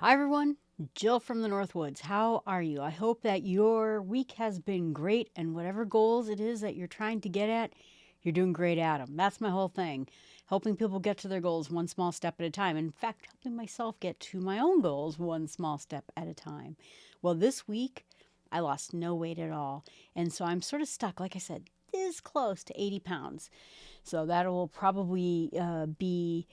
Hi, everyone. Jill from the Northwoods. How are you? I hope that your week has been great and whatever goals it is that you're trying to get at, you're doing great at them. That's my whole thing. Helping people get to their goals one small step at a time. In fact, helping myself get to my own goals one small step at a time. Well, this week, I lost no weight at all. And so I'm sort of stuck, like I said, this close to 80 pounds. So that will probably be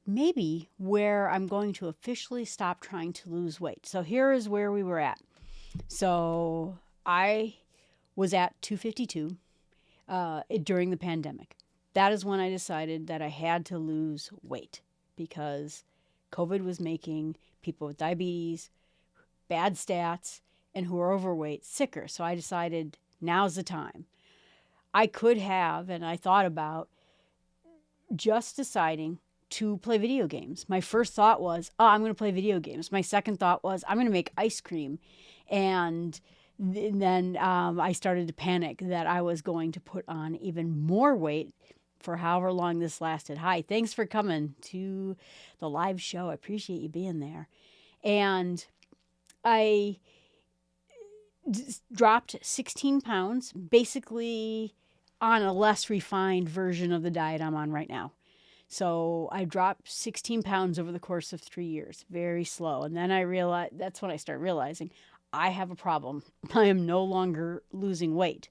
maybe where I'm going to officially stop trying to lose weight. So here is where we were at. So I was at 252 during the pandemic. That is when I decided that I had to lose weight because COVID was making people with diabetes, bad stats, and who are overweight sicker. So I decided now's the time. I could have, and I thought about just deciding to play video games. My first thought was, oh, I'm going to play video games. My second thought was, I'm going to make ice cream. And then I started to panic that I was going to put on even more weight for however long this lasted. Hi, thanks for coming to the live show. I appreciate you being there. And I dropped 16 pounds, basically on a less refined version of the diet I'm on right now. So I dropped 16 pounds over the course of 3 years, very slow. And then I realized, that's when I started realizing I have a problem. I am no longer losing weight.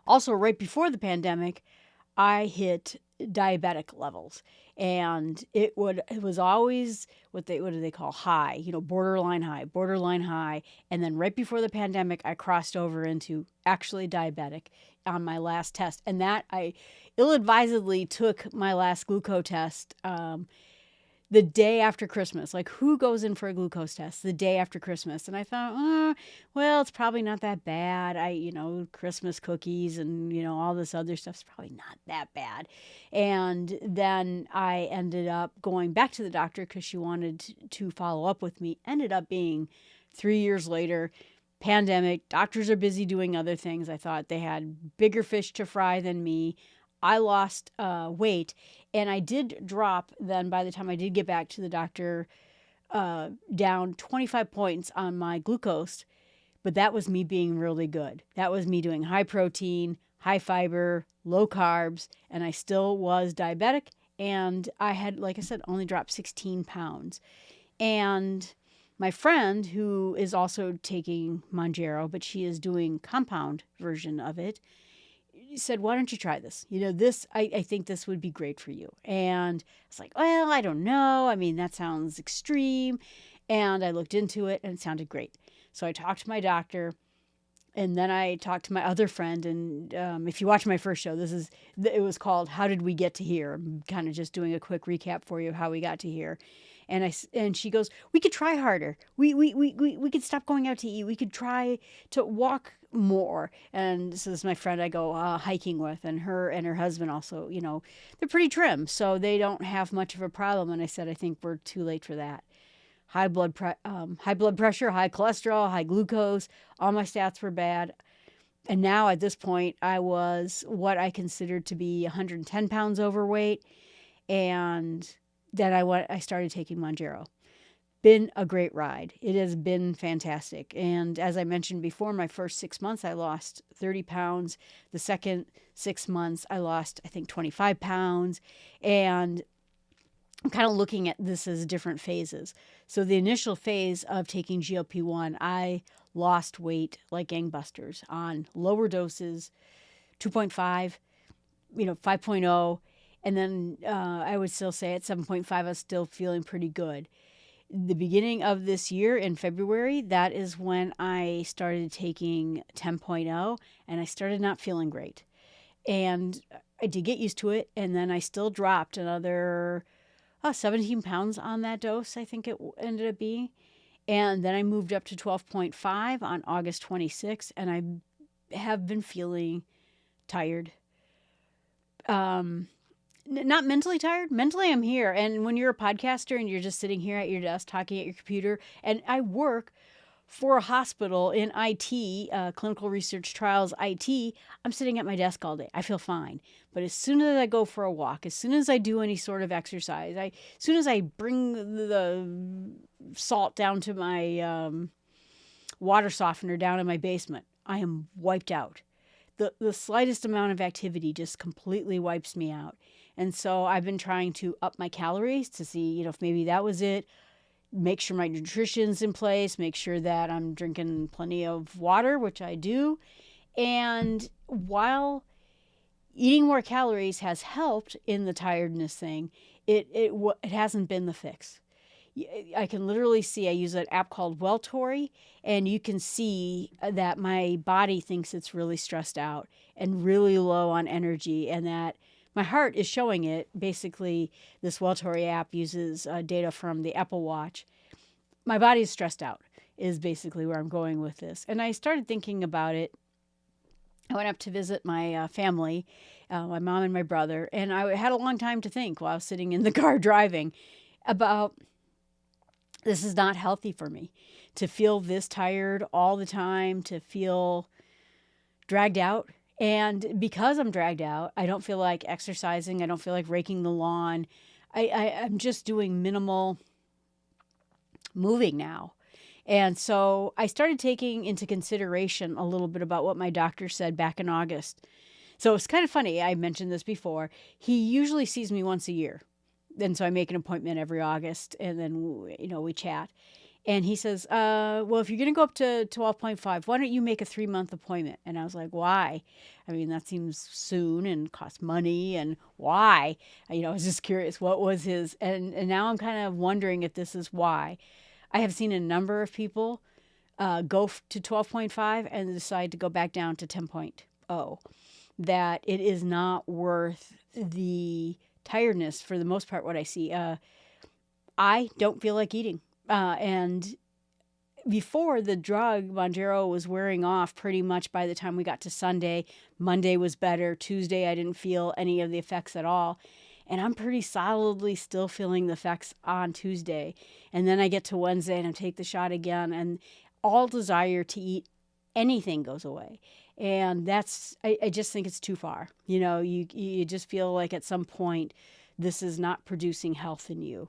Also, right before the pandemic, I hit diabetic levels, and it was always what do they call high, borderline high, and then right before the pandemic, I crossed over into actually diabetic on my last test, and that I ill-advisedly took my last glucose test the day after Christmas. Like, who goes in for a glucose test the day after Christmas? And I thought, well, it's probably not that bad. Christmas cookies and, all this other stuff's probably not that bad. And then I ended up going back to the doctor because she wanted to follow up with me. Ended up being 3 years later, pandemic, doctors are busy doing other things. I thought they had bigger fish to fry than me. I lost weight, and I did drop then by the time I did get back to the doctor down 25 points on my glucose, but that was me being really good. That was me doing high protein, high fiber, low carbs, and I still was diabetic, and I had, like I said, only dropped 16 pounds. And my friend, who is also taking Mounjaro, but she is doing compound version of it, said, why don't you try this? I think this would be great for you. And it's like, well, I don't know. I mean, that sounds extreme. And I looked into it and it sounded great. So I talked to my doctor, and then I talked to my other friend. And if you watch my first show, it was called How Did We Get to Here? I'm kind of just doing a quick recap for you how we got to here. And she goes, we could try harder. We could stop going out to eat. We could try to walk more. And so this is my friend I go hiking with, and her husband also, they're pretty trim, so they don't have much of a problem. And I said, I think we're too late for that. High blood pressure, high cholesterol, high glucose. All my stats were bad. And now at this point, I was what I considered to be 110 pounds overweight. And then I started taking Mounjaro. Been a great ride. It has been fantastic. And as I mentioned before, my first 6 months, I lost 30 pounds. The second 6 months, I lost, I think, 25 pounds. And I'm kind of looking at this as different phases. So the initial phase of taking GLP-1, I lost weight like gangbusters on lower doses, 2.5, 5.0. And then I would still say at 7.5, I was still feeling pretty good. The beginning of this year in February, that is when I started taking 10.0, and I started not feeling great. And I did get used to it, and then I still dropped another 17 pounds on that dose, I think it ended up being. And then I moved up to 12.5 on August 26th, and I have been feeling tired. Not mentally tired. Mentally, I'm here. And when you're a podcaster and you're just sitting here at your desk talking at your computer, and I work for a hospital in IT, clinical research trials, IT, I'm sitting at my desk all day. I feel fine. But as soon as I go for a walk, as soon as I do any sort of exercise, as soon as I bring the salt down to my water softener down in my basement, I am wiped out. The slightest amount of activity just completely wipes me out. And so I've been trying to up my calories to see, if maybe that was it. Make sure my nutrition's in place, make sure that I'm drinking plenty of water, which I do. And while eating more calories has helped in the tiredness thing, it hasn't been the fix. I can literally see, I use an app called Welltory, and you can see that my body thinks it's really stressed out and really low on energy, and that my heart is showing it. Basically, this Welltory app uses data from the Apple Watch. My body is stressed out, is basically where I'm going with this. And I started thinking about it. I went up to visit my family, my mom and my brother, and I had a long time to think while I was sitting in the car driving about, this is not healthy for me to feel this tired all the time, to feel dragged out. And because I'm dragged out, I don't feel like exercising. I don't feel like raking the lawn. I'm just doing minimal moving now. And so I started taking into consideration a little bit about what my doctor said back in August. So it's kind of funny. I mentioned this before. He usually sees me once a year. And so I make an appointment every August, and then, we chat. And he says, well, if you're going to go up to 12.5, why don't you make a 3-month appointment? And I was like, why? I mean, that seems soon and costs money, and why? I was just curious, what was his, and now I'm kind of wondering if this is why. I have seen a number of people go to 12.5 and decide to go back down to 10.0, that it is not worth the tiredness for the most part. What I see, I don't feel like eating. And before the drug, Mounjaro was wearing off pretty much by the time we got to Sunday. Monday was better. Tuesday, I didn't feel any of the effects at all. And I'm pretty solidly still feeling the effects on Tuesday. And then I get to Wednesday and I take the shot again, and all desire to eat anything goes away. And I just think it's too far. You just feel like at some point this is not producing health in you.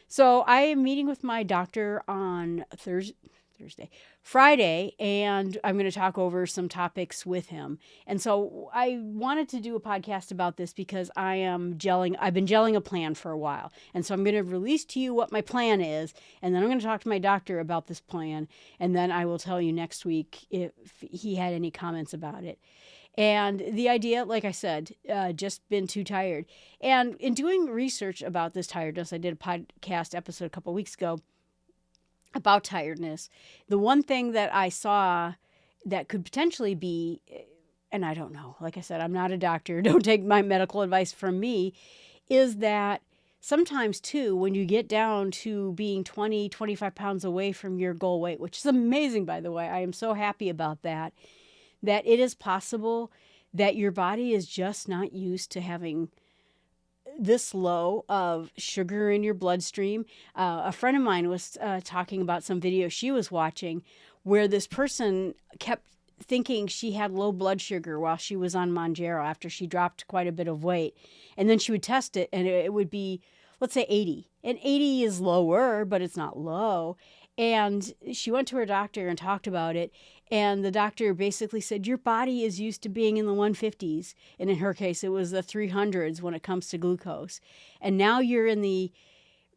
So I am meeting with my doctor on Friday, and I'm going to talk over some topics with him. And so I wanted to do a podcast about this because I've been gelling a plan for a while. And so I'm going to release to you what my plan is, and then I'm going to talk to my doctor about this plan, and then I will tell you next week if he had any comments about it. And the idea, like I said, just been too tired. And in doing research about this tiredness, I did a podcast episode a couple weeks ago about tiredness. The one thing that I saw that could potentially be, and I don't know, like I said, I'm not a doctor, don't take my medical advice from me, is that sometimes too, when you get down to being 20, 25 pounds away from your goal weight, which is amazing, by the way, I am so happy about that it is possible that your body is just not used to having this low of sugar in your bloodstream. A friend of mine was talking about some video she was watching where this person kept thinking she had low blood sugar while she was on Mounjaro after she dropped quite a bit of weight. And then she would test it, and it would be, let's say 80. And 80 is lower, but it's not low. And she went to her doctor and talked about it. And the doctor basically said, your body is used to being in the 150s. And in her case, it was the 300s when it comes to glucose. And now you're in the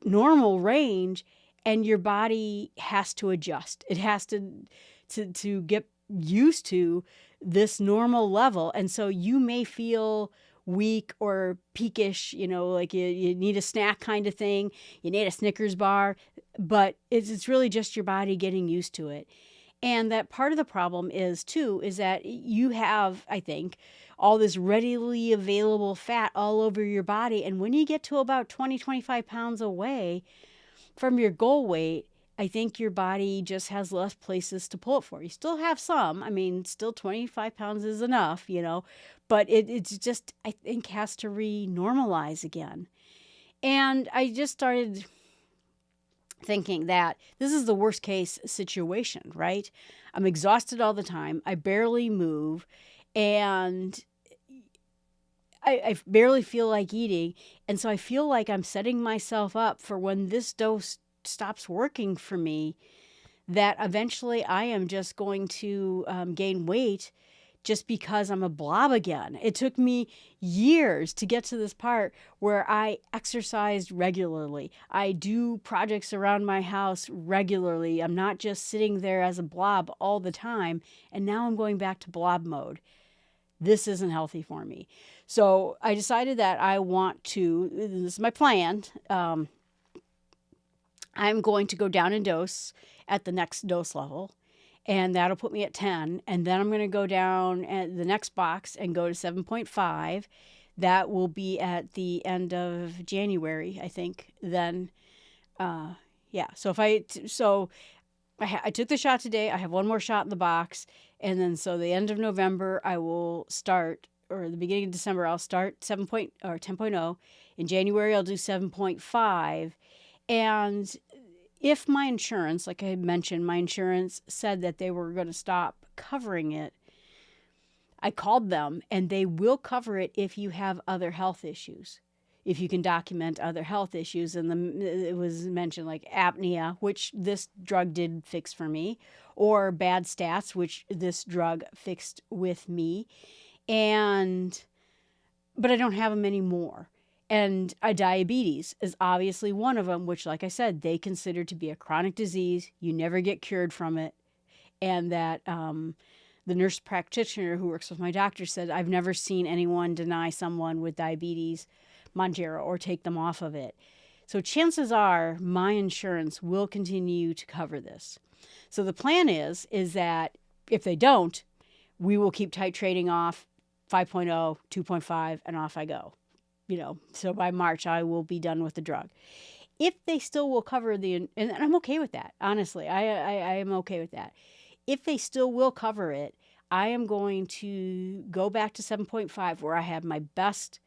normal range, and your body has to adjust. It has to get used to this normal level. And so you may feel weak or peakish, like you need a snack kind of thing. You need a Snickers bar, but it's really just your body getting used to it. And that part of the problem is that you have, I think, all this readily available fat all over your body. And when you get to about 20, 25 pounds away from your goal weight, I think your body just has less places to pull it for. You still have some. I mean, still 25 pounds is enough, but it's just, I think, has to re-normalize again. And I just started thinking that this is the worst case situation, right? I'm exhausted all the time. I barely move, and I barely feel like eating. And so I feel like I'm setting myself up for when this dose stops working for me, that eventually I am just going to gain weight just because I'm a blob again. It took me years to get to this part where I exercised regularly. I do projects around my house regularly. I'm not just sitting there as a blob all the time. And now I'm going back to blob mode. This isn't healthy for me. So I decided that I want to, this is my plan. I'm going to go down in dose at the next dose level, and that'll put me at 10. And then I'm going to go down at the next box and go to 7.5. That will be at the end of January, I think. Then, yeah. So I took the shot today. I have one more shot in the box. And then so the end of November, I will start, or the beginning of December, I'll start 10.0. In January, I'll do 7.5. And if my insurance, like I had mentioned, my insurance said that they were going to stop covering it, I called them, and they will cover it if you have other health issues. If you can document other health issues, and it was mentioned like apnea, which this drug did fix for me, or bad stats, which this drug fixed with me, but I don't have them anymore. And diabetes is obviously one of them, which, like I said, they consider to be a chronic disease. You never get cured from it. And that the nurse practitioner who works with my doctor said, I've never seen anyone deny someone with diabetes Mounjaro or take them off of it. So chances are my insurance will continue to cover this. So the plan is that if they don't, we will keep titrating off 5.0, 2.5, and off I go. So by March, I will be done with the drug. If they still will cover and I'm okay with that, honestly, I am okay with that. If they still will cover it, I am going to go back to 7.5 where I have my best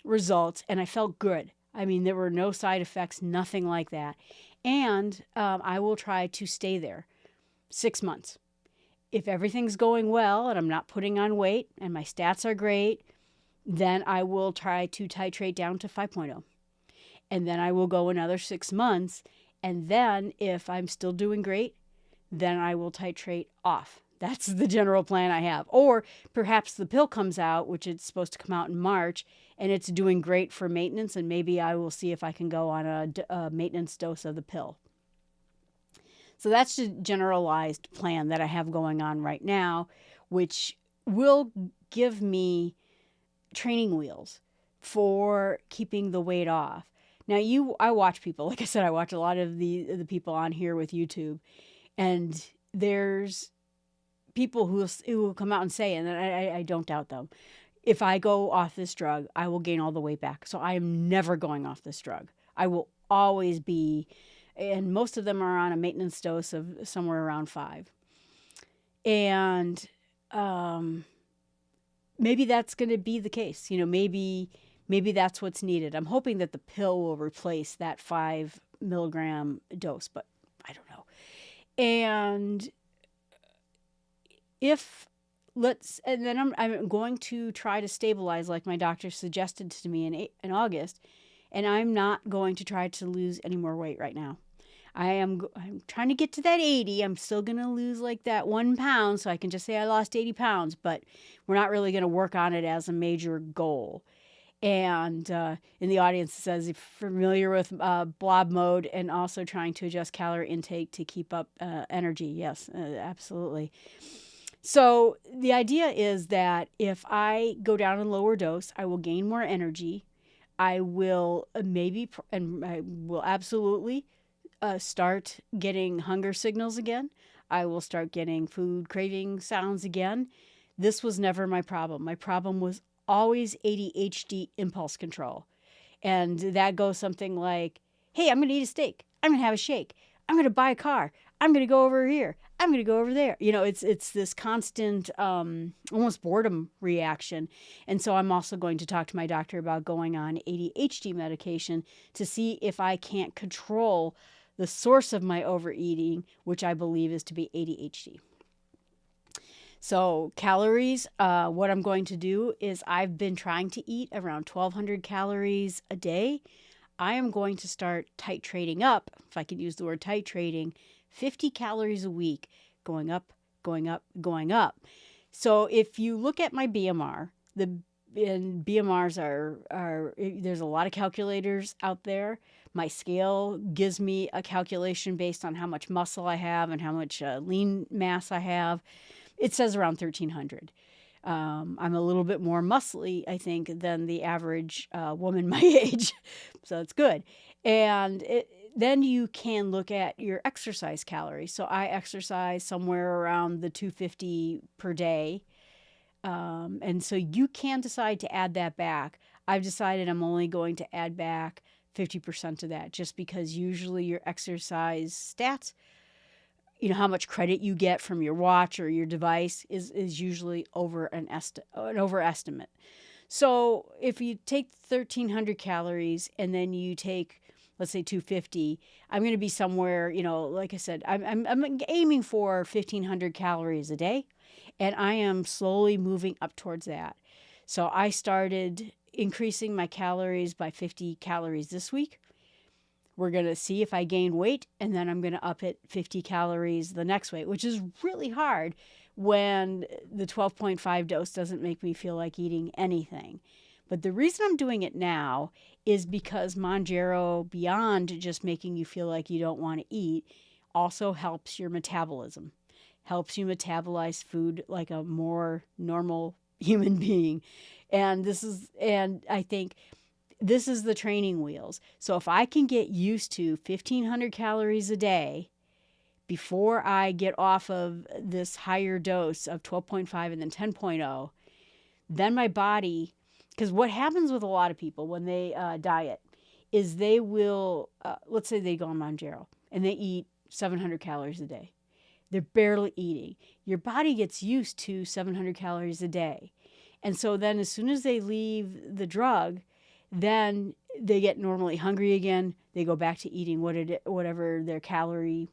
results and I felt good. I mean, there were no side effects, nothing like that. And I will try to stay there 6 months. If everything's going well and I'm not putting on weight and my stats are great, then I will try to titrate down to 5.0. And then I will go another 6 months. And then if I'm still doing great, then I will titrate off. That's the general plan I have. Or perhaps the pill comes out, which it's supposed to come out in March, and it's doing great for maintenance. And maybe I will see if I can go on a maintenance dose of the pill. So that's the generalized plan that I have going on right now, which will give me training wheels for keeping the weight off. Now, I watch people. Like I said, I watch a lot of the people on here with YouTube, and there's people who will come out and say, and I don't doubt them, if I go off this drug, I will gain all the weight back. So I am never going off this drug. I will always be, and most of them are on a maintenance dose of somewhere around 5. And maybe that's going to be the case. Maybe that's what's needed. I'm hoping that the pill will replace that 5 milligram dose, but I don't know. And then I'm going to try to stabilize like my doctor suggested to me in August, and I'm not going to try to lose any more weight right now. I'm trying to get to that 80. I'm still going to lose like that 1 pound, so I can just say I lost 80 pounds, but we're not really going to work on it as a major goal. And in the audience, it says, if familiar with blob mode and also trying to adjust calorie intake to keep up energy. Yes, absolutely. So the idea is that if I go down in lower dose, I will gain more energy. I will I will absolutely start getting hunger signals again. I will start getting food craving sounds again. This was never my problem. My problem was always ADHD impulse control. And that goes something like, hey, I'm going to eat a steak. I'm going to have a shake. I'm going to buy a car. I'm going to go over here. I'm going to go over there. It's this constant, almost boredom reaction. And so I'm also going to talk to my doctor about going on ADHD medication to see if I can't control the source of my overeating, which I believe is to be ADHD. So calories, what I'm going to do is I've been trying to eat around 1,200 calories a day. I am going to start titrating up, if I could use the word titrating, 50 calories a week, going up, going up, going up. So if you look at my BMR, and BMRs are there's a lot of calculators out there. My scale gives me a calculation based on how much muscle I have and how much lean mass I have. It says around 1,300. I'm a little bit more muscly, I think, than the average woman my age. So it's good. And then you can look at your exercise calories. So I exercise somewhere around the 250 per day. And so you can decide to add that back. I've decided I'm only going to add back 50% of that, just because usually your exercise stats, how much credit you get from your watch or your device is usually over an overestimate. So if you take 1,300 calories and then you take, let's say 250, I'm going to be somewhere, like I said, I'm aiming for 1,500 calories a day, and I am slowly moving up towards that. So I started increasing my calories by 50 calories this week. We're going to see if I gain weight, and then I'm going to up it 50 calories the next week, which is really hard when the 12.5 dose doesn't make me feel like eating anything. But the reason I'm doing it now is because Mounjaro, beyond just making you feel like you don't want to eat, also helps your metabolism, helps you metabolize food like a more normal human being. And I think this is the training wheels. So if I can get used to 1,500 calories a day before I get off of this higher dose of 12.5 and then 10.0, then my body, because what happens with a lot of people when they diet is they will, let's say they go on Mounjaro and they eat 700 calories a day. They're barely eating. Your body gets used to 700 calories a day. And so then as soon as they leave the drug, then they get normally hungry again. They go back to eating whatever their calorie,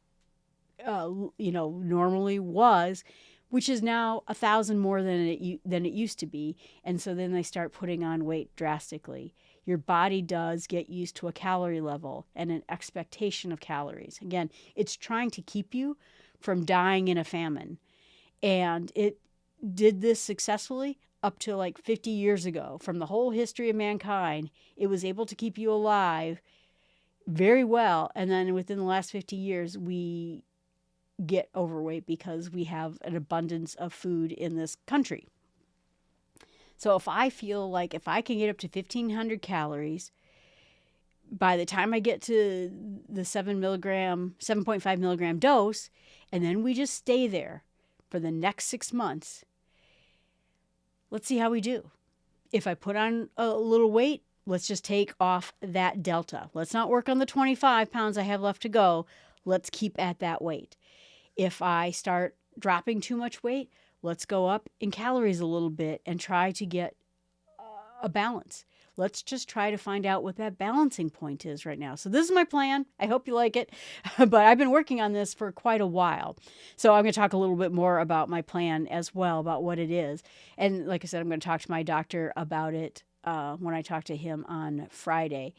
normally was, which is now 1,000 more than it used to be. And so then they start putting on weight drastically. Your body does get used to a calorie level and an expectation of calories. Again, it's trying to keep you from dying in a famine. And it did this successfully up to like 50 years ago. From the whole history of mankind, it was able to keep you alive very well. And then within the last 50 years, we get overweight because we have an abundance of food in this country. So if I feel like if I can get up to 1,500 calories, by the time I get to the 7.5 milligram dose, and then we just stay there for the next 6 months, let's see how we do. If I put on a little weight, let's just take off that delta. Let's not work on the 25 pounds I have left to go. Let's keep at that weight. If I start dropping too much weight, let's go up in calories a little bit and try to get a balance. Let's just try to find out what that balancing point is right now. So this is my plan. I hope you like it. But I've been working on this for quite a while. So I'm going to talk a little bit more about my plan as well, about what it is. And like I said, I'm going to talk to my doctor about it when I talk to him on Friday.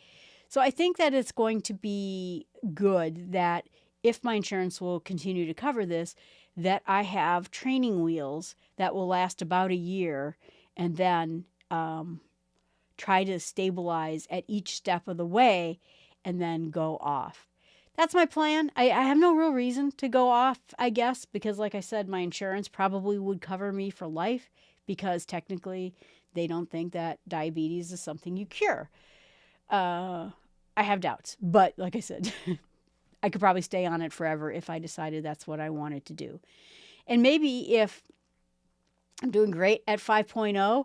So I think that it's going to be good that if my insurance will continue to cover this, that I have training wheels that will last about a year, and then try to stabilize at each step of the way and then go off. That's my plan. I have no real reason to go off, I guess, because like I said, my insurance probably would cover me for life, because technically they don't think that diabetes is something you cure. I have doubts, but like I said, I could probably stay on it forever if I decided that's what I wanted to do. And maybe if I'm doing great at 5.0,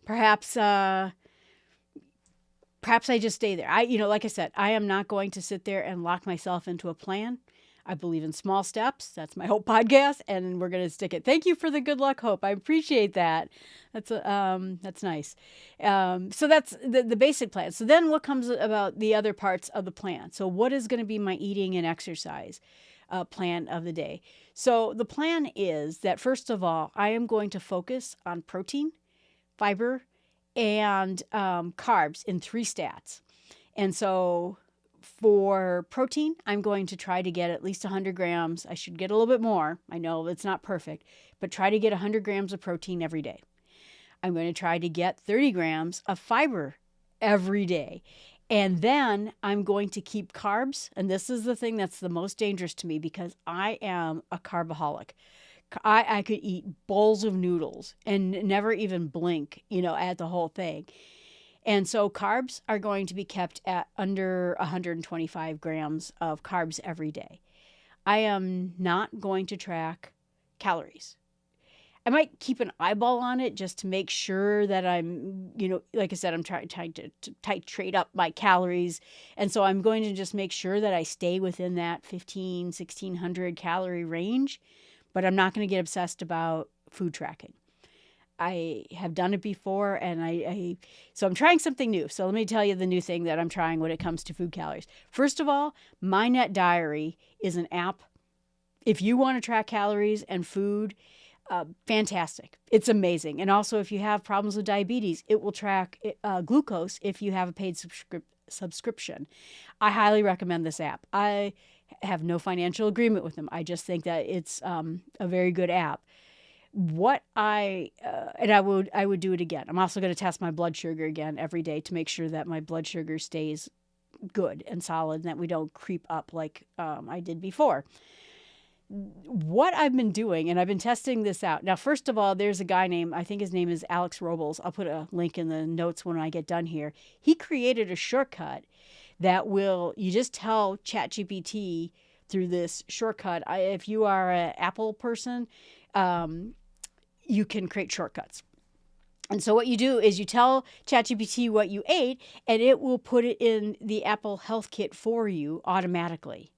perhaps I just stay there. Like I said, I am not going to sit there and lock myself into a plan. I believe in small steps. That's my Hope podcast, and we're going to stick it. Thank you for the good luck, Hope. I appreciate that. That's nice. So that's the basic plan. So then what comes about the other parts of the plan? So what is going to be my eating and exercise plan of the day? So the plan is that, first of all, I am going to focus on protein, fiber, and carbs in 3 stats. And so for protein, I'm going to try to get at least 100 grams. I should get a little bit more. I know it's not perfect, but try to get 100 grams of protein every day. I'm going to try to get 30 grams of fiber every day. And then I'm going to keep carbs. And this is the thing that's the most dangerous to me, because I am a carbaholic. I could eat bowls of noodles and never even blink, at the whole thing. And so carbs are going to be kept at under 125 grams of carbs every day. I am not going to track calories. I might keep an eyeball on it just to make sure that I'm, like I said, I'm trying to titrate up my calories. And so I'm going to just make sure that I stay within that 1,600 calorie range, but I'm not going to get obsessed about food tracking. I have done it before, and so I'm trying something new. So let me tell you the new thing that I'm trying when it comes to food calories. First of all, My Net Diary is an app. If you want to track calories and food, fantastic. It's amazing. And also, if you have problems with diabetes, it will track glucose if you have a paid subscription. I highly recommend this app. I have no financial agreement with them. I just think that it's a very good app. I would do it again. I'm also going to test my blood sugar again every day to make sure that my blood sugar stays good and solid and that we don't creep up like I did before. What I've been doing, and I've been testing this out. Now, first of all, there's a guy I think his name is Alex Robles. I'll put a link in the notes when I get done here. He created a shortcut that you just tell ChatGPT through this shortcut. If you are an Apple person, you can create shortcuts. And so what you do is you tell ChatGPT what you ate, and it will put it in the Apple Health Kit for you automatically.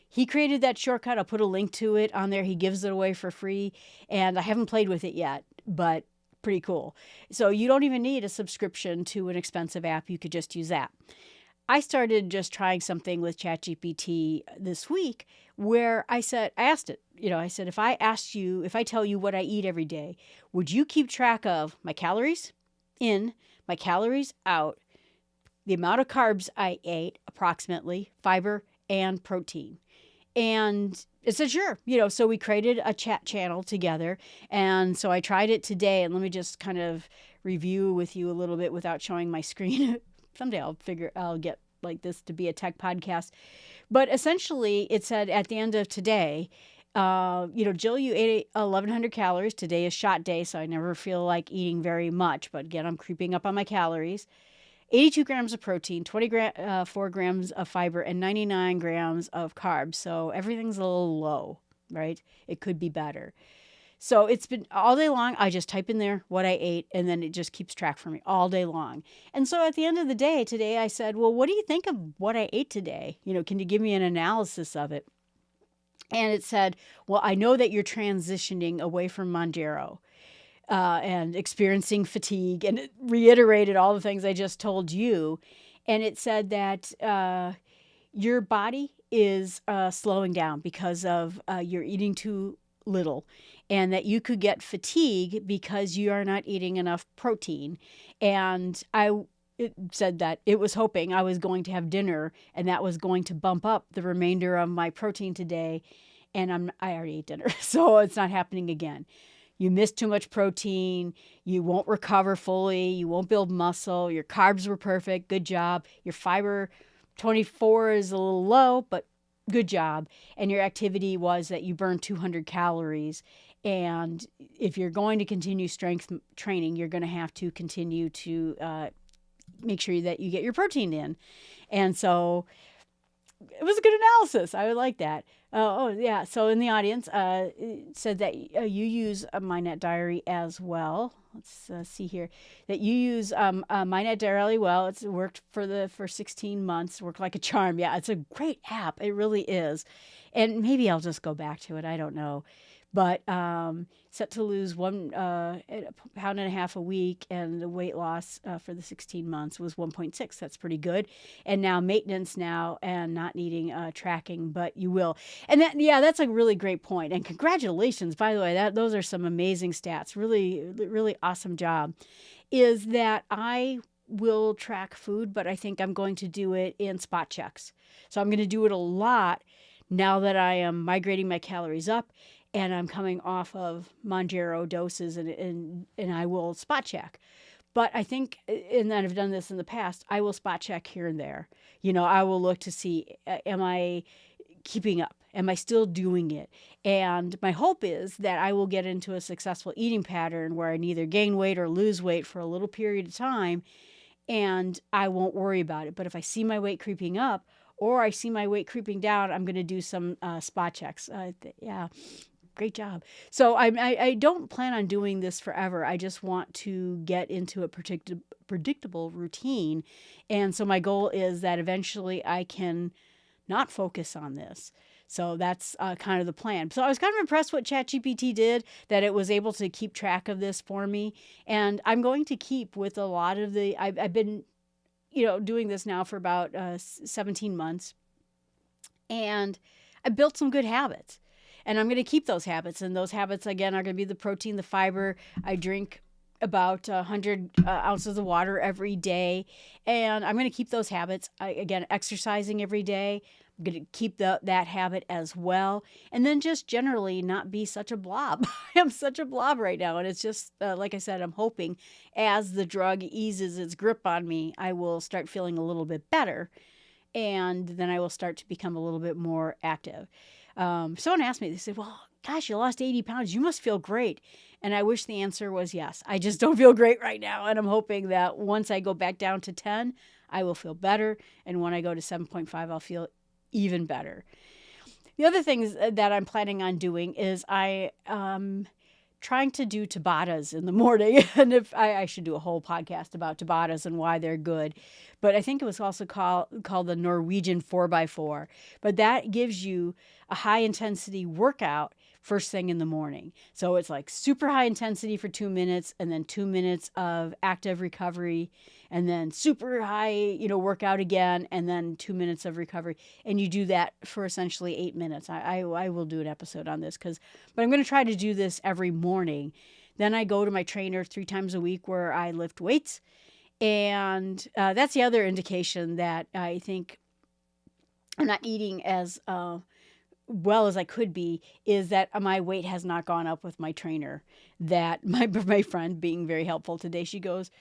He created that shortcut. I'll put a link to it on there. He gives it away for free, and I haven't played with it yet, but pretty cool. So you don't even need a subscription to an expensive app. You could just use that. I started just trying something with ChatGPT this week where I asked it, I said, if I tell you what I eat every day, would you keep track of my calories in, my calories out, the amount of carbs I ate approximately, fiber, and protein? And it said, sure. So we created a chat channel together. And so I tried it today. And let me just kind of review with you a little bit without showing my screen. Someday I'll get like this to be a tech podcast. But essentially, it said at the end of today, Jill, you ate 1,100 calories. Today is shot day, so I never feel like eating very much. But again, I'm creeping up on my calories. 82 grams of protein, 24 grams of fiber, and 99 grams of carbs. So everything's a little low, right? It could be better. So it's been all day long. I just type in there what I ate, and then it just keeps track for me all day long. And so at the end of the day today, I said, well, what do you think of what I ate today? Can you give me an analysis of it? And it said, well, I know that you're transitioning away from Mounjaro and experiencing fatigue, and it reiterated all the things I just told you. And it said that your body is slowing down because of you're eating too little, and that you could get fatigue because you are not eating enough protein. And it said that it was hoping I was going to have dinner, and that was going to bump up the remainder of my protein today. And I already ate dinner, so it's not happening again. You missed too much protein. You won't recover fully. You won't build muscle. Your carbs were perfect. Good job. Your fiber, 24 is a little low, but good job. And your activity was that you burned 200 calories. And if you're going to continue strength training, you're going to have to continue to make sure that you get your protein in. And so it was a good analysis. I would like that. Yeah. So in the audience, it said that you use a My Net Diary as well. let's see here, that you use MyNet really well. It's worked for 16 months, worked like a charm. Yeah, it's a great app. It really is. And maybe I'll just go back to it. I don't know. But set to lose 1.5 pounds a week, and the weight loss for the 16 months was 1.6. That's pretty good. And now maintenance now, and not needing tracking, but you will. And that's a really great point. And congratulations, by the way. Those are some amazing stats. Really, really awesome job. Is that I will track food, but I think I'm going to do it in spot checks. So I'm going to do it a lot now that I am migrating my calories up, and I'm coming off of Mounjaro doses, and I will spot check. But I think, and I've done this in the past, I will spot check here and there. I will look to see, am I keeping up? Am I still doing it? And my hope is that I will get into a successful eating pattern where I neither gain weight or lose weight for a little period of time, and I won't worry about it. But if I see my weight creeping up or I see my weight creeping down, I'm going to do some spot checks. Yeah. Great job. So I don't plan on doing this forever. I just want to get into a predictable routine. And so my goal is that eventually I can not focus on this. So that's kind of the plan. So I was kind of impressed what ChatGPT did, that it was able to keep track of this for me. And I'm going to keep with a lot of I've been, doing this now for about 17 months. And I built some good habits. And I'm going to keep those habits. And those habits, again, are going to be the protein, the fiber. I drink about 100 ounces of water every day. And I'm going to keep those habits. Again, exercising every day. I'm going to keep that habit as well. And then just generally not be such a blob. I am such a blob right now. And it's just, like I said, I'm hoping as the drug eases its grip on me, I will start feeling a little bit better. And then I will start to become a little bit more active. Someone asked me, they said, well, gosh, you lost 80 pounds. You must feel great. And I wish the answer was yes. I just don't feel great right now. And I'm hoping that once I go back down to 10, I will feel better. And when I go to 7.5, I'll feel even better. The other things that I'm planning on doing is trying to do Tabatas in the morning. And if I should do a whole podcast about Tabatas and why they're good. But I think it was also called the Norwegian 4x4. But that gives you a high intensity workout first thing in the morning. So it's like super high intensity for 2 minutes, and then 2 minutes of active recovery, and then super high, workout again, and then 2 minutes of recovery. And you do that for essentially 8 minutes. I will do an episode on this but I'm going to try to do this every morning. Then I go to my trainer 3 times a week where I lift weights. And that's the other indication that I think I'm not eating as well as I could be, is that my weight has not gone up with my trainer. That my friend, being very helpful today, she goes,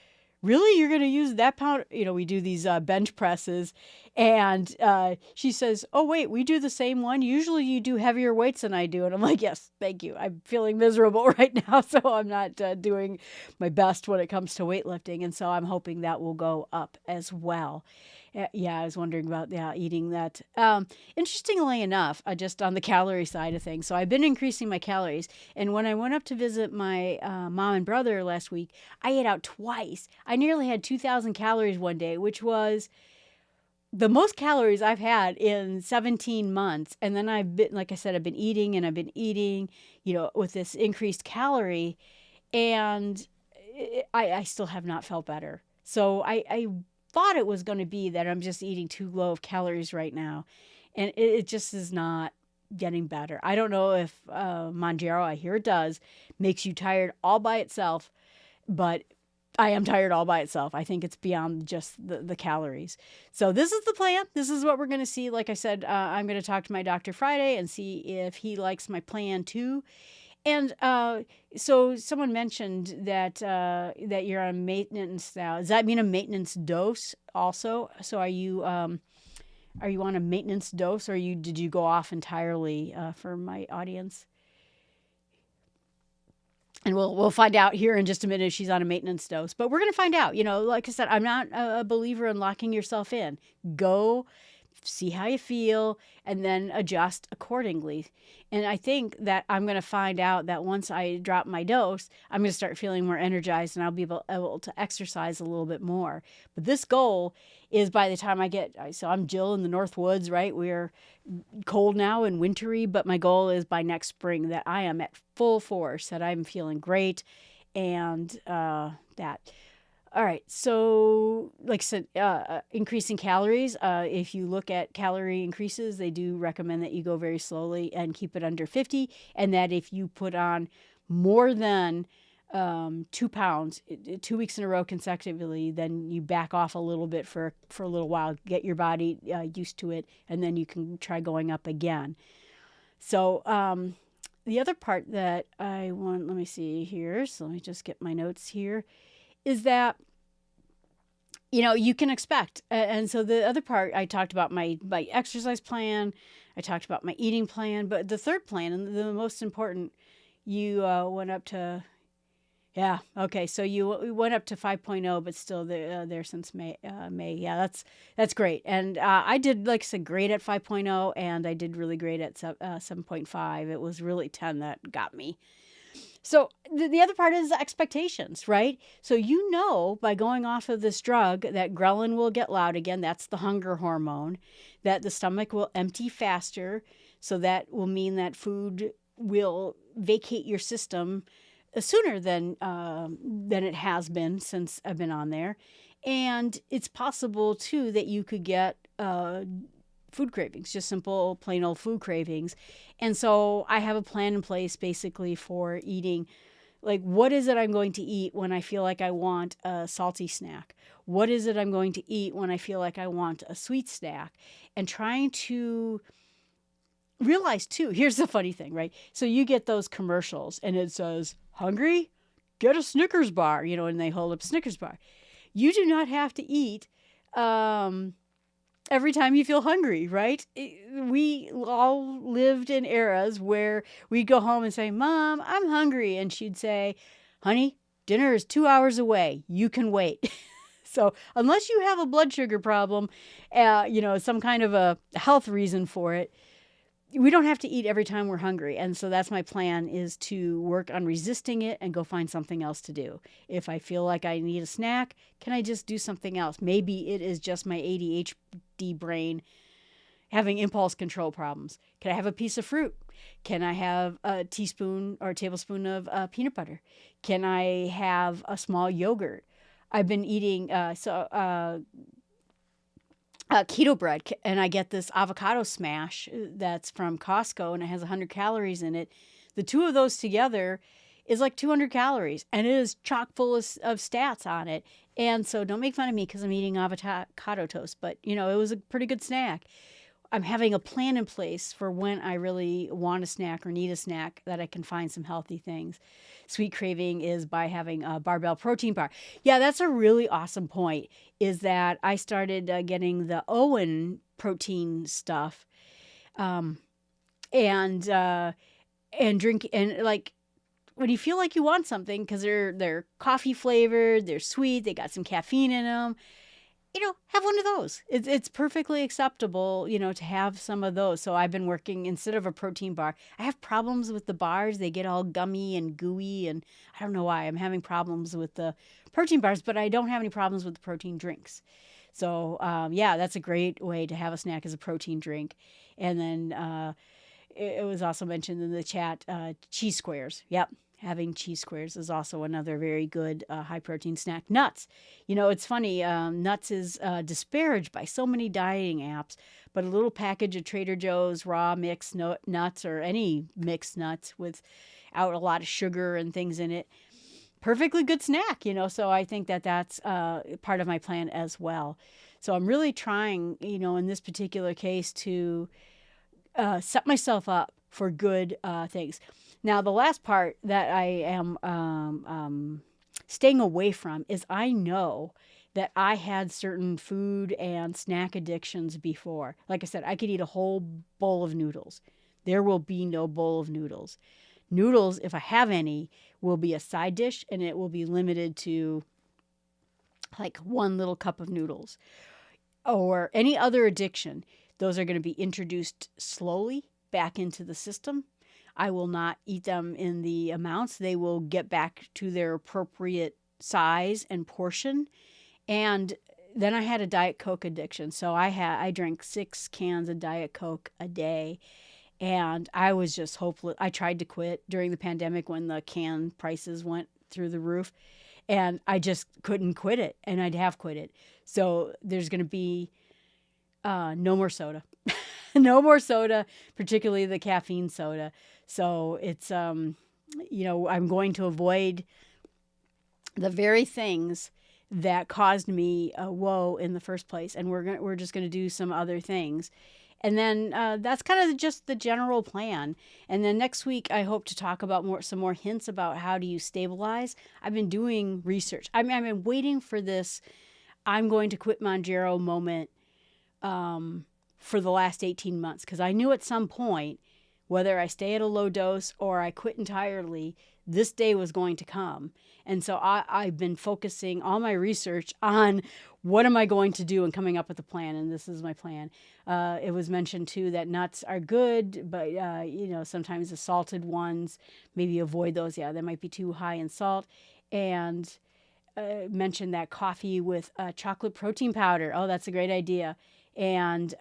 really, you're going to use that pound? We do these bench presses. And she says, oh, wait, we do the same one. Usually you do heavier weights than I do. And I'm like, yes, thank you. I'm feeling miserable right now. So I'm not doing my best when it comes to weightlifting. And so I'm hoping that will go up as well. Yeah, I was wondering about eating that. Interestingly enough, just on the calorie side of things. So I've been increasing my calories. And when I went up to visit my mom and brother last week, I ate out twice. I nearly had 2,000 calories one day, which was the most calories I've had in 17 months. And then I've been, like I said, I've been eating, with this increased calorie. And I still have not felt better. So I thought it was going to be that I'm just eating too low of calories right now. And it just is not getting better. I don't know if Mounjaro, I hear it does, makes you tired all by itself, but I am tired all by itself. I think it's beyond just the calories. So this is the plan. This is what we're going to see. Like I said, I'm going to talk to my doctor Friday and see if he likes my plan too. And so someone mentioned that you're on maintenance now. Does that mean a maintenance dose also? So are you on a maintenance dose, or did you go off entirely for my audience? And we'll find out here in just a minute if she's on a maintenance dose. But we're going to find out. Like I said, I'm not a believer in locking yourself in. Go see how you feel, and then adjust accordingly. And I think that I'm going to find out that once I drop my dose, I'm going to start feeling more energized and I'll be able to exercise a little bit more. But this goal is by the time so I'm Jill in the North Woods, right? We're cold now and wintry, but my goal is by next spring that I am at full force, that I'm feeling great, and that. All right, so like I said, increasing calories. If you look at calorie increases, they do recommend that you go very slowly and keep it under 50, and that if you put on more than 2 pounds 2 weeks in a row consecutively, then you back off a little bit for a little while, get your body used to it, and then you can try going up again. So the other part that I want, let me see here. So let me just get my notes here. Is that, you can expect. And so the other part, I talked about my exercise plan. I talked about my eating plan. But the third plan, and the most important, you went up to, yeah, okay. So you went up to 5.0, but still there since May. Yeah, that's great. And I did, like I said, great at 5.0, and I did really great at 7.5. It was really 10 that got me. So the other part is expectations, right? So by going off of this drug that ghrelin will get loud again. That's the hunger hormone. That the stomach will empty faster. So that will mean that food will vacate your system sooner than it has been since I've been on there. And it's possible, too, that you could get food cravings, just simple, plain old food cravings. And so I have a plan in place basically for eating. Like, what is it I'm going to eat when I feel like I want a salty snack? What is it I'm going to eat when I feel like I want a sweet snack? And trying to realize, too, here's the funny thing, right? So you get those commercials and it says, hungry? Get a Snickers bar, and they hold up Snickers bar. You do not have to eat every time you feel hungry, right? We all lived in eras where we'd go home and say, Mom, I'm hungry. And she'd say, honey, dinner is 2 hours away. You can wait. So unless you have a blood sugar problem, some kind of a health reason for it, we don't have to eat every time we're hungry. And so that's my plan, is to work on resisting it and go find something else to do. If I feel like I need a snack, can I just do something else? Maybe it is just my ADHD brain having impulse control problems. Can I have a piece of fruit? Can I have a teaspoon or a tablespoon of peanut butter? Can I have a small yogurt? I've been eating keto bread, and I get this avocado smash that's from Costco, and it has 100 calories in it. The two of those together is like 200 calories, and it is chock full of stats on it. And so don't make fun of me because I'm eating avocado toast, but it was a pretty good snack. I'm having a plan in place for when I really want a snack or need a snack, that I can find some healthy things. Sweet craving is by having a barbell protein bar. Yeah, that's a really awesome point, is that I started getting the Owen protein stuff, and drink, and like, when you feel like you want something, because they're coffee flavored, they're sweet, they got some caffeine in them, have one of those. It's perfectly acceptable, to have some of those. So I've been working, instead of a protein bar, I have problems with the bars. They get all gummy and gooey, and I don't know why I'm having problems with the protein bars, but I don't have any problems with the protein drinks. So, that's a great way to have a snack, as a protein drink. And then it was also mentioned in the chat, cheese squares. Yep. Having cheese squares is also another very good high protein snack. Nuts. It's funny. Nuts is disparaged by so many dieting apps, but a little package of Trader Joe's raw mixed nuts, or any mixed nuts without a lot of sugar and things in it, perfectly good snack, So I think that that's part of my plan as well. So I'm really trying, in this particular case, to set myself up for good things. Now, the last part that I am staying away from is, I know that I had certain food and snack addictions before. Like I said, I could eat a whole bowl of noodles. There will be no bowl of noodles. Noodles, if I have any, will be a side dish, and it will be limited to like one little cup of noodles. Or any other addiction. Those are going to be introduced slowly back into the system. I will not eat them in the amounts. They will get back to their appropriate size and portion. And then I had a Diet Coke addiction. So I drank 6 cans of Diet Coke a day, and I was just hopeless. I tried to quit during the pandemic when the can prices went through the roof, and I just couldn't quit it, and I'd have quit it. So there's going to be no more soda. No more soda, particularly the caffeine soda. So it's, I'm going to avoid the very things that caused me a woe in the first place. And we're just going to do some other things. And then that's kind of just the general plan. And then next week, I hope to talk about some more hints about how do you stabilize. I've been doing research. I've been waiting for this I'm going to quit Mounjaro moment for the last 18 months, because I knew at some point, whether I stay at a low dose or I quit entirely, this day was going to come. And so I've been focusing all my research on what am I going to do and coming up with a plan, and this is my plan. It was mentioned too that nuts are good, but sometimes the salted ones, maybe avoid those. Yeah, they might be too high in salt. And mentioned that coffee with chocolate protein powder. Oh, that's a great idea. And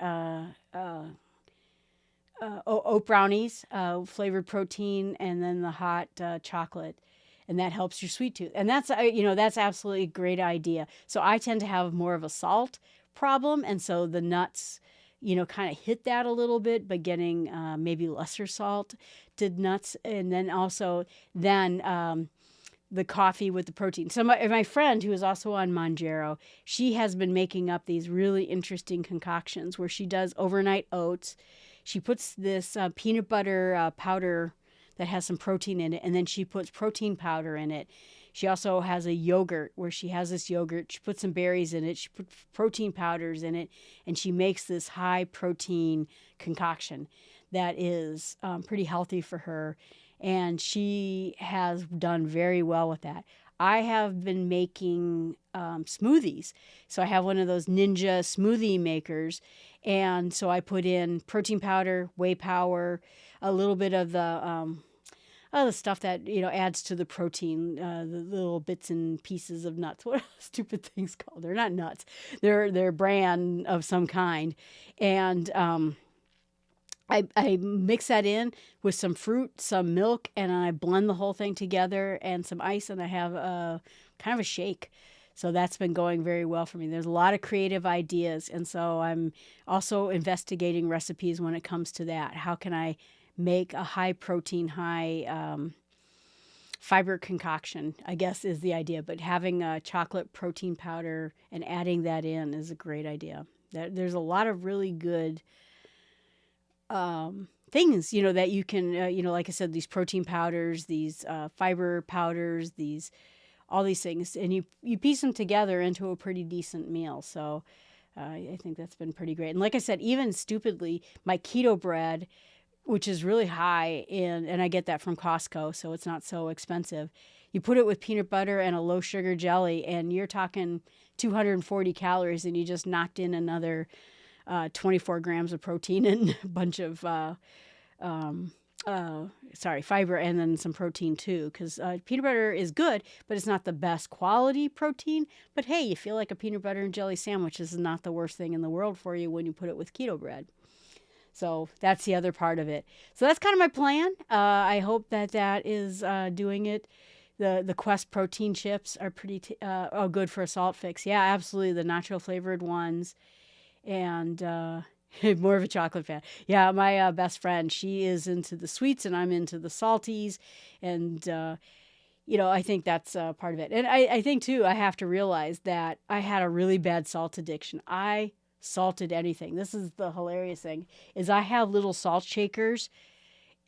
oat brownies, flavored protein, and then the hot chocolate. And that helps your sweet tooth. And that's absolutely a great idea. So I tend to have more of a salt problem. And so the nuts, kind of hit that a little bit, but getting maybe lesser salt to nuts. And then also the coffee with the protein. So my friend, who is also on Mounjaro, she has been making up these really interesting concoctions where she does overnight oats. She puts this peanut butter powder that has some protein in it, and then she puts protein powder in it. She also has a yogurt where she has this yogurt. She puts some berries in it. She puts protein powders in it, and she makes this high protein concoction that is pretty healthy for her. And she has done very well with that. I have been making smoothies. So I have one of those Ninja smoothie makers. And so I put in protein powder, whey power, a little bit of the stuff that, adds to the protein, the little bits and pieces of nuts. What are stupid things called? They're not nuts. They're bran of some kind. And I mix that in with some fruit, some milk, and I blend the whole thing together and some ice, and I have kind of a shake. So that's been going very well for me. There's a lot of creative ideas, and so I'm also investigating recipes when it comes to that. How can I make a high protein, high fiber concoction, I guess is the idea. But having a chocolate protein powder and adding that in is a great idea. There's a lot of really good things, that you can, like I said, these protein powders, these fiber powders, all these things, and you piece them together into a pretty decent meal. So I think that's been pretty great. And like I said, even stupidly, my keto bread, which is really high and I get that from Costco, so it's not so expensive. You put it with peanut butter and a low sugar jelly, and you're talking 240 calories, and you just knocked in another 24 grams of protein and a bunch of fiber, and then some protein too, because peanut butter is good, but it's not the best quality protein. But hey, you feel like a peanut butter and jelly sandwich is not the worst thing in the world for you when you put it with keto bread. So that's the other part of it. So that's kind of my plan. I hope that is doing it. The Quest protein chips are pretty good for a salt fix. Yeah, absolutely. The nacho flavored ones. And more of a chocolate fan. Yeah, my best friend, she is into the sweets and I'm into the salties. And, I think that's part of it. And I think, too, I have to realize that I had a really bad salt addiction. I salted anything. This is the hilarious thing, is I have little salt shakers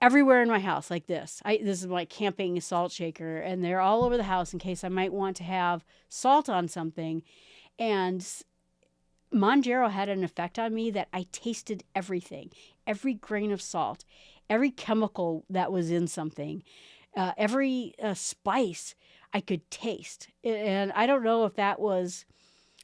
everywhere in my house like this. This is my camping salt shaker, and they're all over the house in case I might want to have salt on something. And Mounjaro had an effect on me that I tasted everything, every grain of salt, every chemical that was in something, every spice I could taste. And I don't know if that was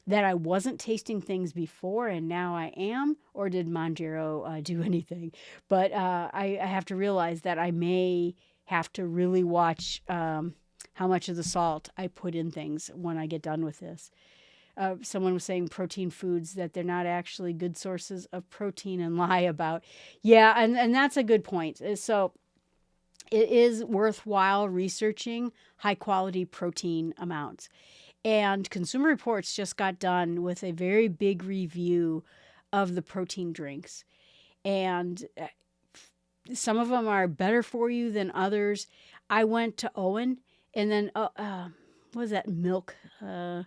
that I wasn't tasting things before and now I am, or did Mounjaro do anything? But I have to realize that I may have to really watch how much of the salt I put in things when I get done with this. Someone was saying protein foods that they're not actually good sources of protein and lie about. Yeah, and that's a good point. So it is worthwhile researching high quality protein amounts. And Consumer Reports just got done with a very big review of the protein drinks. And some of them are better for you than others. I went to Owen, and then, what was that milk? The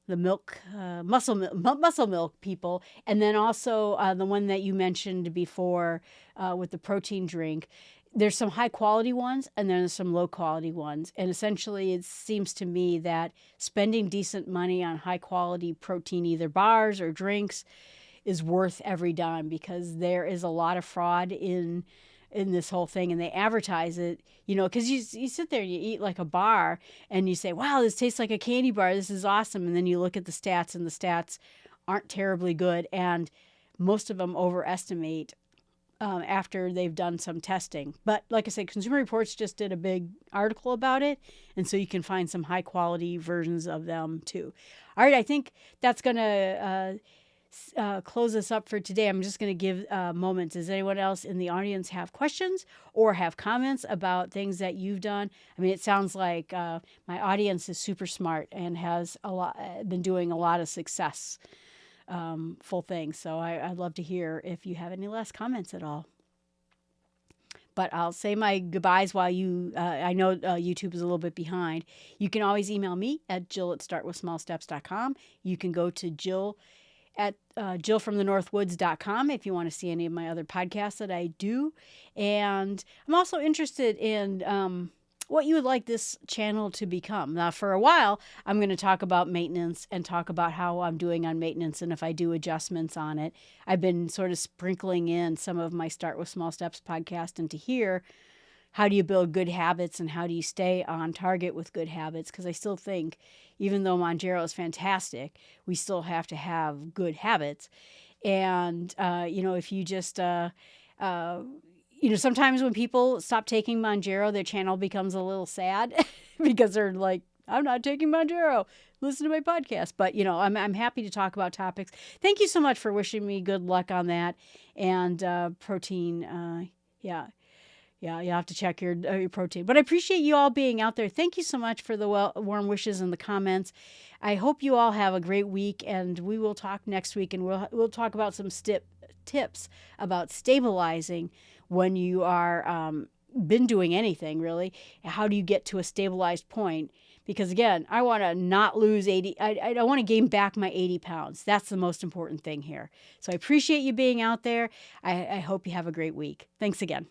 milk, muscle milk people. And then also the one that you mentioned before with the protein drink. There's some high quality ones and then there's some low quality ones. And essentially, it seems to me that spending decent money on high quality protein, either bars or drinks, is worth every dime, because there is a lot of fraud in this whole thing, and they advertise it, because you sit there and you eat like a bar and you say, wow, this tastes like a candy bar, this is awesome, and then you look at the stats and the stats aren't terribly good, and most of them overestimate after they've done some testing. But like I said, Consumer Reports just did a big article about it, and so you can find some high quality versions of them too. All right, I think that's going to close us up for today. I'm just going to give a moment. Does anyone else in the audience have questions or have comments about things that you've done? I mean, it sounds like my audience is super smart and has been doing a lot of success full things. So I'd love to hear if you have any last comments at all. But I'll say my goodbyes while I know YouTube is a little bit behind. You can always email me at jill@startwithsmallsteps.com. You can go to Jill at jillfromthenorthwoods.com if you want to see any of my other podcasts that I do. And I'm also interested in what you would like this channel to become. Now, for a while, I'm going to talk about maintenance and talk about how I'm doing on maintenance and if I do adjustments on it. I've been sort of sprinkling in some of my Start with Small Steps podcast into here. How do you build good habits and how do you stay on target with good habits? Because I still think, even though Mounjaro is fantastic, we still have to have good habits. And, if you just, sometimes when people stop taking Mounjaro, their channel becomes a little sad because they're like, I'm not taking Mounjaro. Listen to my podcast. But, I'm happy to talk about topics. Thank you so much for wishing me good luck on that. And protein, yeah, you'll have to check your protein. But I appreciate you all being out there. Thank you so much for the warm wishes and the comments. I hope you all have a great week, and we will talk next week, and we'll talk about some tips about stabilizing when you are been doing anything, really. How do you get to a stabilized point? Because, again, I want to not lose 80. I want to gain back my 80 pounds. That's the most important thing here. So I appreciate you being out there. I hope you have a great week. Thanks again.